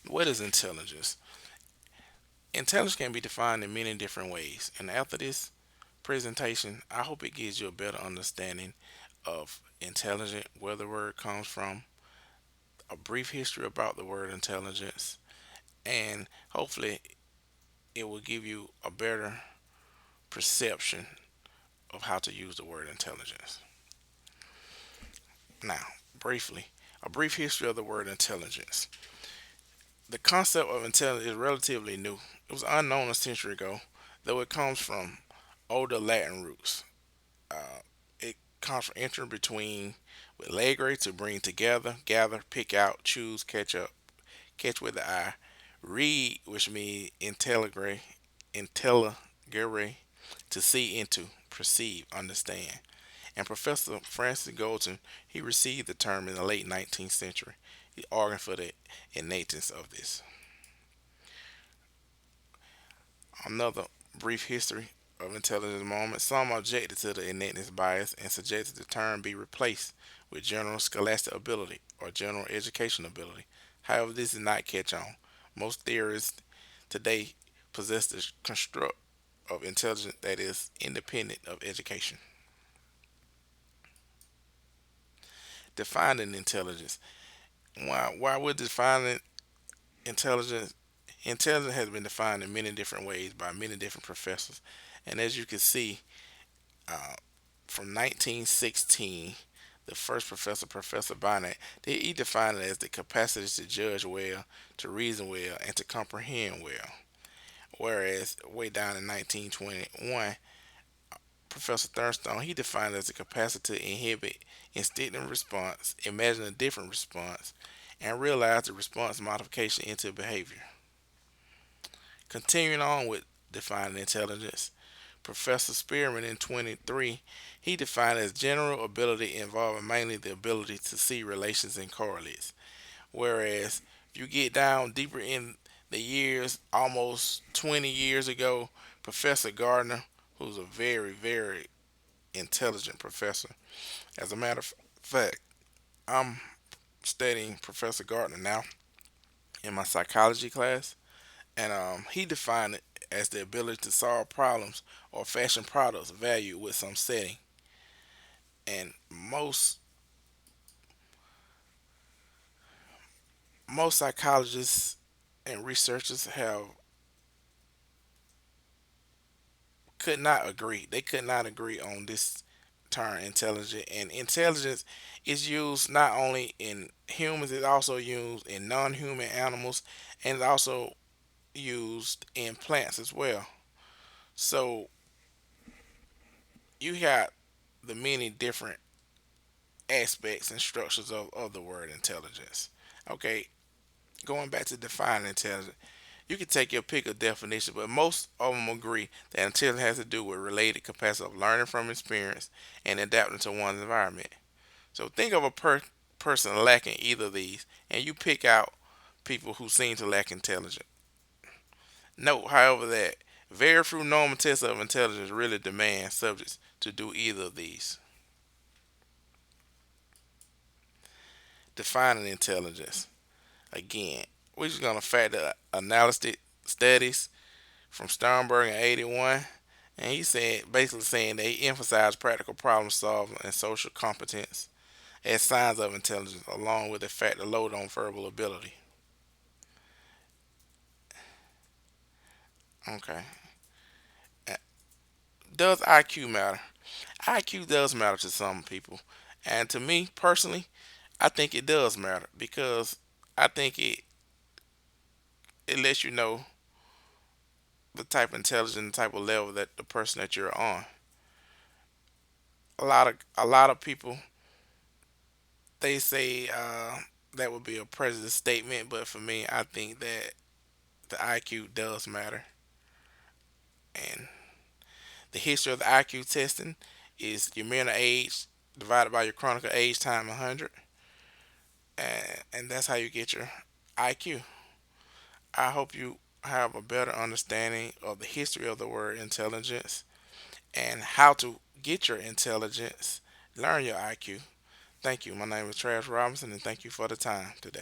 What is intelligence? Intelligence can be defined in many different ways. And after this presentation, I hope it gives you a better understanding of intelligent, where the word comes from, a brief history about the word intelligence, and hopefully it will give you a better perception of how to use the word intelligence. Now, briefly, a brief history of the word intelligence. The concept of intelligence is relatively new. It was unknown a century ago, though it comes from older Latin roots. It comes from entering between with legere to bring together, gather, pick out, choose, catch up, catch with the eye, read, which means intelligere, to see into, perceive, understand. And Professor Francis Galton, he received the term in the late 19th century. He argued for the innateness of this. Another brief history of intelligence moment. Some objected to the innateness bias and suggested the term be replaced with general scholastic ability or general education ability. However, this did not catch on. Most theorists today possess the construct of intelligence that is independent of education. Defining intelligence. Why would defining intelligence? Intelligence has been defined in many different ways by many different professors, and as you can see, uh, from 1916, the first professor, Professor Bonnet, he defined it as the capacity to judge well, to reason well, and to comprehend well. Whereas way down in 1921, Professor Thurstone, he defined it as the capacity to inhibit instinctive response, imagine a different response, and realize the response modification into behavior. Continuing on with defining intelligence, Professor Spearman in 23, he defined it as general ability involving mainly the ability to see relations and correlates. Whereas if you get down deeper in the years, almost 20 years ago, Professor Gardner, who's a very, very intelligent professor. As a matter of fact, I'm studying Professor Gardner now in my psychology class, and he defined it as the ability to solve problems or fashion products valued with some setting. And most psychologists and researchers have could not agree. They could not agree on this term intelligent. And intelligence is used not only in humans, it's also used in non-human animals, and it's also used in plants as well. So you got the many different aspects and structures of the word intelligence. Okay, going back to defining intelligence, you can take your pick of definition, but most of them agree that intelligence has to do with related capacity of learning from experience and adapting to one's environment. So think of a person lacking either of these, and you pick out people who seem to lack intelligence. Note, however, that very few normal tests of intelligence really demand subjects to do either of these. Defining intelligence. Again, we're just going to factor analytic studies from Sternberg in 81. And he said, basically saying they emphasize practical problem solving and social competence as signs of intelligence, along with the factor load on verbal ability. Okay. Uh, Does IQ matter? IQ does matter to some people. And to me personally, I think it does matter because I think it lets you know the type of intelligence, the type of level that the person that you're on. A lot of people they say that would be a prejudice statement, but for me, I think that the IQ does matter. And the history of the IQ testing is your mental age divided by your chronicle age time 100, and that's how you get your IQ. I hope you have a better understanding of the history of the word intelligence and how to get your intelligence, learn your IQ. Thank you. My name is Travis Robinson, and thank you for the time today.